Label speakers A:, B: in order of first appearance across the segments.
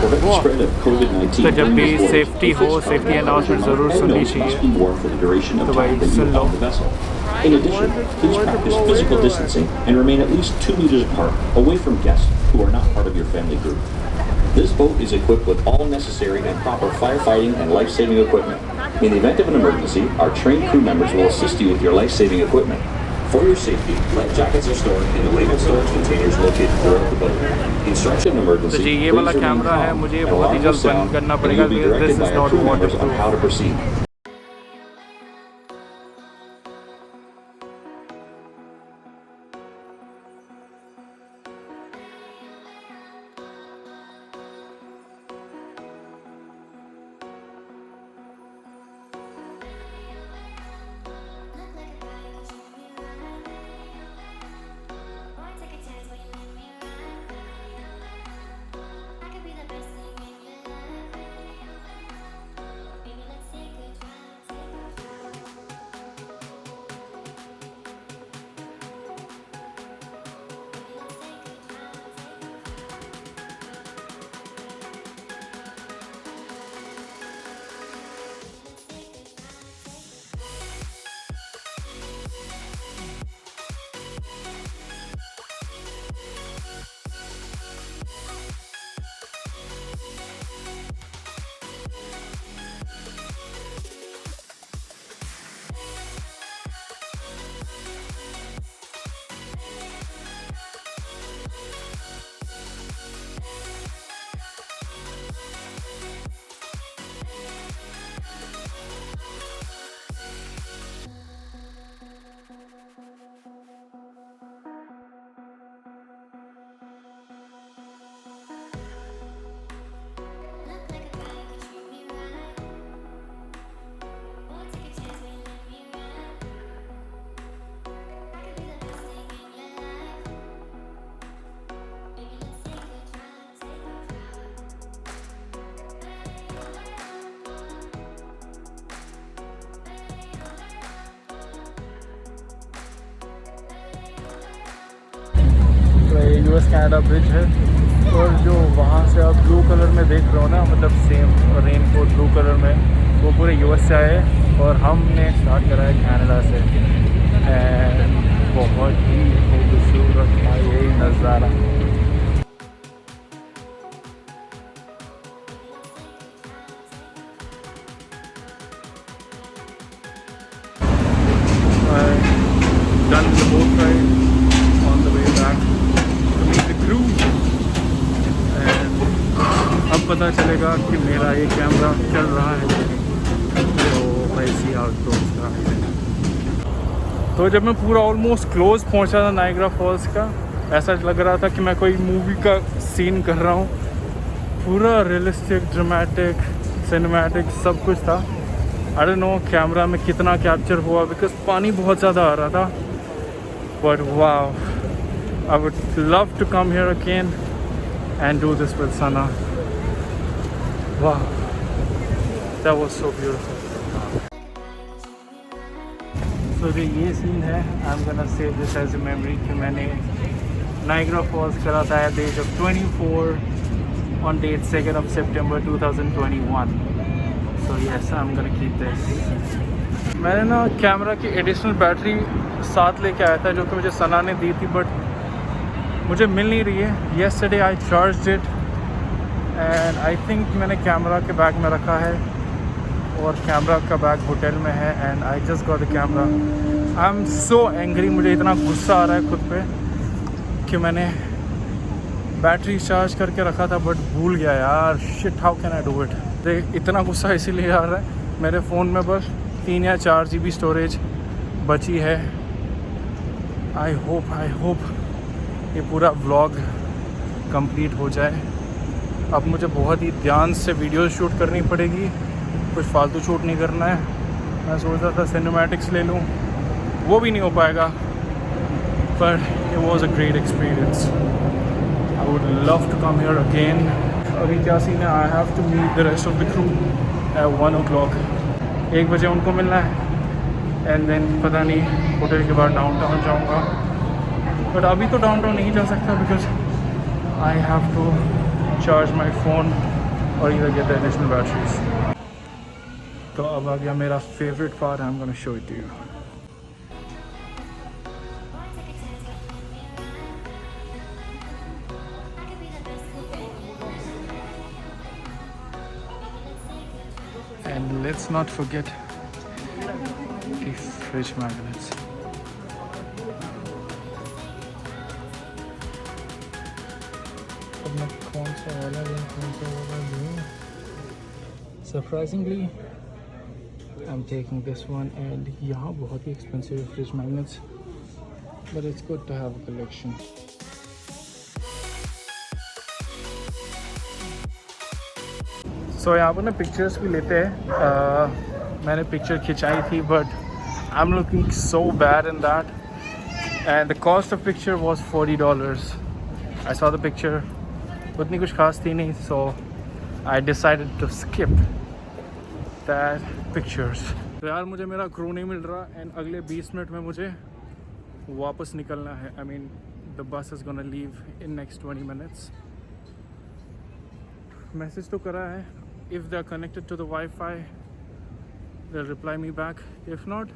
A: prevent the spread of COVID-19
B: तो जब भी
A: during this voyage,
B: सेफ्टी हो, सेफ्टी अनाउंसमेंट ज़रूर सुननी चाहिए।
A: must be worn for the duration of
B: तो
A: time
B: भाई
A: that you
B: soon
A: are
B: low.
A: on the vessel. In addition, please practice physical distancing and remain at least 2 meters apart, away from guests who are not part of your family group. This boat is equipped with all necessary and proper firefighting and life-saving equipment. In the event of an emergency, our trained crew members will assist you with your life-saving equipment. For your safety, life jackets are stored in the labeled storage containers located throughout the boat. Instruction emergency,
B: तो जी ये वाला
A: please remain
B: camera है,
A: calm
B: मुझे
A: and
B: बहुत ही
A: alarm will
B: जल्द बंद
A: sound,
B: करना
A: and
B: पड़ेगा
A: you'll be
B: because
A: directed
B: this
A: by
B: is
A: our
B: not
A: crew members on
B: waterproof।
A: how to proceed.
B: US Canada bridge है, और जो वहाँ से आप ब्लू कलर में देख रहे हो ना, मतलब सेम रेनकोट ब्लू कलर में, वो पूरे US से आए और हमने स्टार्ट करा है कनाडा से। एंड बहुत ही खूबसूरत था ये नज़ारा। Done the boat ride on the way back to meet the crew, and अब पता चलेगा कि मेरा ये कैमरा चल रहा है कि नहीं। तो भाई see how it goes guys. तो जब मैं पूरा ऑलमोस्ट क्लोज पहुंचा था नायग्रा फॉल्स का, ऐसा लग रहा था कि मैं कोई मूवी का सीन कर रहा हूँ। पूरा रियलिस्टिक, ड्रामेटिक, सिनेमैटिक सब कुछ था। आई डोंट नो कैमरा में कितना कैप्चर हुआ बिकॉज पानी बहुत ज़्यादा आ रहा था। But wow, I would love to come here again and do this with Sana. वाह, that was so beautiful. So जो ये सीन है, I am gonna save this as a memory कि मैंने नायग्रा फॉल्स करा था at the age of 24 on date 2 of September 2021। So yes, I'm gonna keep this. मैंने ना कैमरा की एडिशनल बैटरी साथ लेके आया था जो कि मुझे सना ने दी थी, बट मुझे मिल नहीं रही है। Yesterday I charged it and I think मैंने कैमरा के बैग में रखा है और कैमरा का बैग होटल में है। and I just got the camera. I'm so angry, मुझे इतना गुस्सा आ रहा है खुद पे कि मैंने बैटरी चार्ज करके रखा था बट भूल गया यार। Shit, how can I do it. इतना गुस्सा इसीलिए आ रहा है, मेरे फ़ोन में बस 3 या 4 GB स्टोरेज बची है। आई होप ये पूरा व्लॉग कंप्लीट हो जाए। अब मुझे बहुत ही ध्यान से वीडियो शूट करनी पड़ेगी, कुछ फालतू शूट नहीं करना है। मैं सोच रहा था सिनेमैटिक्स ले लूँ, वो भी नहीं हो पाएगा, पर it was a great experience. I would love to come here again. अभी क्या सीन है, I have to meet the rest of the crew at 1 o'clock। 1 बजे उनको मिलना है एंड देन पता नहीं होटल के बाद डाउनटाउन जाऊंगा। बट अभी तो डाउनटाउन नहीं जा सकता because I have to charge my phone or either get the additional batteries. तो अब आ गया मेरा favorite part. I'm gonna show it to you. And let's not forget the fridge magnets. अब मैं कौन सा वाला लूँ? Surprisingly, I'm taking this one, and यहाँ बहुत ही expensive fridge magnets, but it's good to have a collection. So यहाँ पर ना pictures भी लेते हैं. मैंने picture खिंचाई थी, but I'm looking so bad in that, and the cost of picture was $40. I saw the picture, उतनी कुछ खास थी नहीं, so I decided to skip that pictures. तो यार मुझे मेरा क्रू नहीं मिल रहा, and अगले 20 मिनट में मुझे वापस निकलना है. I mean, the bus is gonna leave in next 20 minutes. Message तो करा है. If they are connected to the Wi-Fi, they'll reply me back. If not,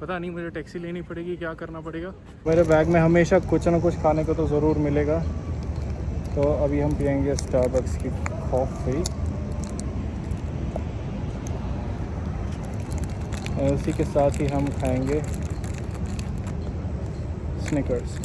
B: पता नहीं, मुझे टैक्सी लेनी पड़ेगी, क्या करना पड़ेगा. मेरे बैग में हमेशा कुछ ना कुछ खाने को तो ज़रूर मिलेगा. तो अभी हम पियेंगे स्टारबक्स की कॉफ़ी, और उसी के साथ ही हम खाएंगे स्निकर्स.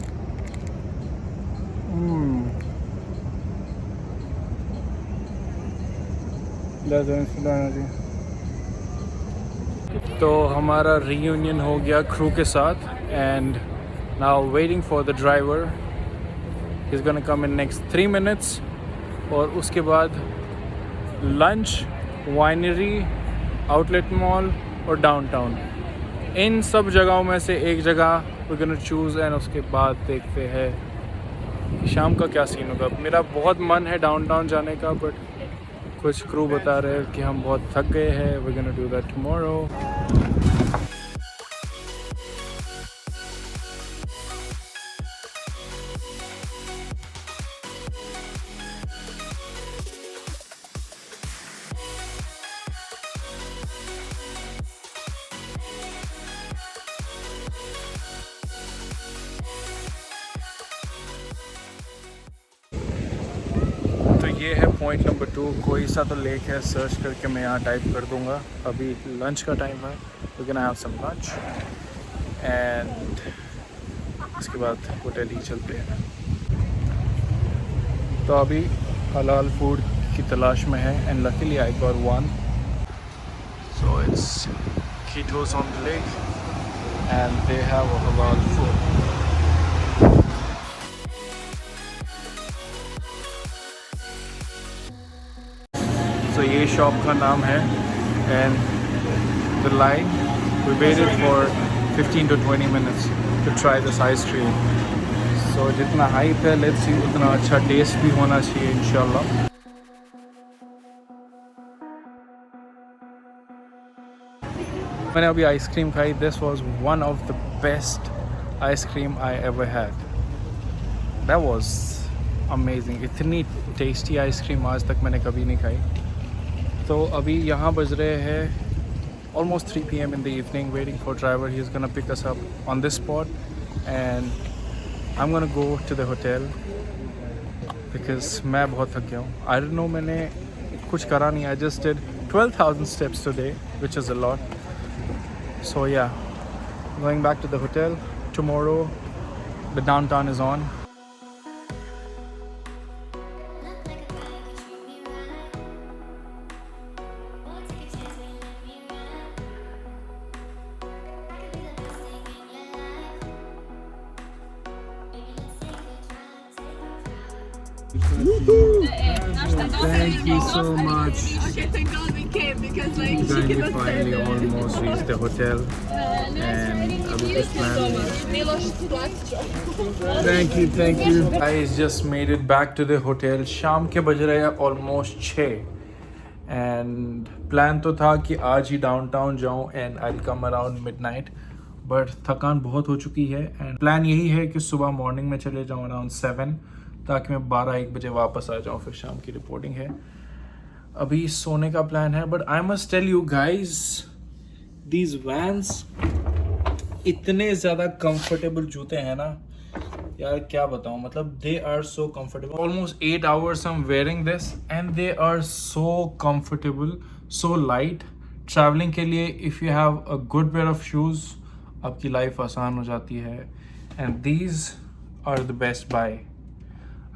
B: तो हमारा रीयूनियन हो गया क्रू के साथ, and now waiting for the driver. He is gonna come in next 3 minutes. और उसके बाद लंच, वाइनरी, आउटलेट मॉल और डाउनटाउन, इन सब जगहों में से एक जगह वी गोना चूज़, एंड उसके बाद देखते हैं कि शाम का क्या सीन होगा. मेरा बहुत मन है डाउनटाउन जाने का, बट कुछ क्रू बता रहे हैं कि हम बहुत थक गए हैं. We gonna do that tomorrow. ये है पॉइंट नंबर 2. कोई सा तो लेक है, सर्च करके मैं यहाँ टाइप कर दूँगा. अभी लंच का टाइम है, we can have some lunch, and उसके बाद होटल ही चलते हैं. तो अभी हलाल फूड की तलाश में है, and luckily I got one. So it's ketose on the lake, and they have a हलाल फूड. So ये शॉप का नाम है, and the line, we waited for 15 to 20 minutes to try this ice cream. So जितना hype है, let's see उतना अच्छा test भी होना चाहिए इंशाल्लाह. मैंने अभी आइसक्रीम खाई. This was one of the best ice cream I ever had. That was amazing. इतनी टेस्टी आइसक्रीम आज तक मैंने कभी नहीं खाई. तो अभी यहाँ बज रहे हैं almost 3 PM in the evening, waiting for driver. He is gonna pick us up on this spot, and I'm gonna go to the hotel because मैं बहुत थक गया हूँ. I don't know, मैंने कुछ करा नहीं. I just did 12,000 steps today, which is a lot. So yeah, going back to the hotel tomorrow. The downtown is on. Thank you so much.
C: Okay, thank God we came because like
B: Then
C: she
B: we
C: cannot
B: finally almost reached the hotel, and I was just planning. Thank you. Guys, just made it back to the hotel. शाम के बज रहे हैं almost 6, and plan तो था कि आज ही downtown जाऊं and I'll come around midnight, but थकान बहुत हो चुकी है, and plan यही है कि सुबह मॉर्निंग में चले जाऊं around 7, ताकि मैं 12-1 बजे वापस आ जाऊं. फिर शाम की रिपोर्टिंग है. अभी सोने का प्लान है, but I must tell you guys, these vans इतने ज़्यादा कंफर्टेबल जूते हैं ना यार, क्या बताऊँ, मतलब they are so comfortable. Almost 8 hours I'm wearing this and they are so comfortable, so light. Travelling के लिए if you have a good pair of shoes, आपकी लाइफ आसान हो जाती है. And these are the best buy.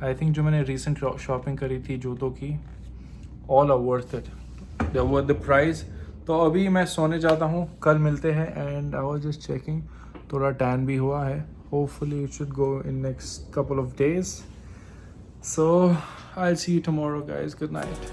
B: I think जो मैंने recent shopping करी थी जूतों की, all are worth it, they were the price. तो अभी मैं सोने जाता हूँ, कल मिलते हैं. And I was just checking, थोड़ा टैन भी हुआ है. Hopefully it should go in next couple of days. So I'll see you tomorrow guys. Good night.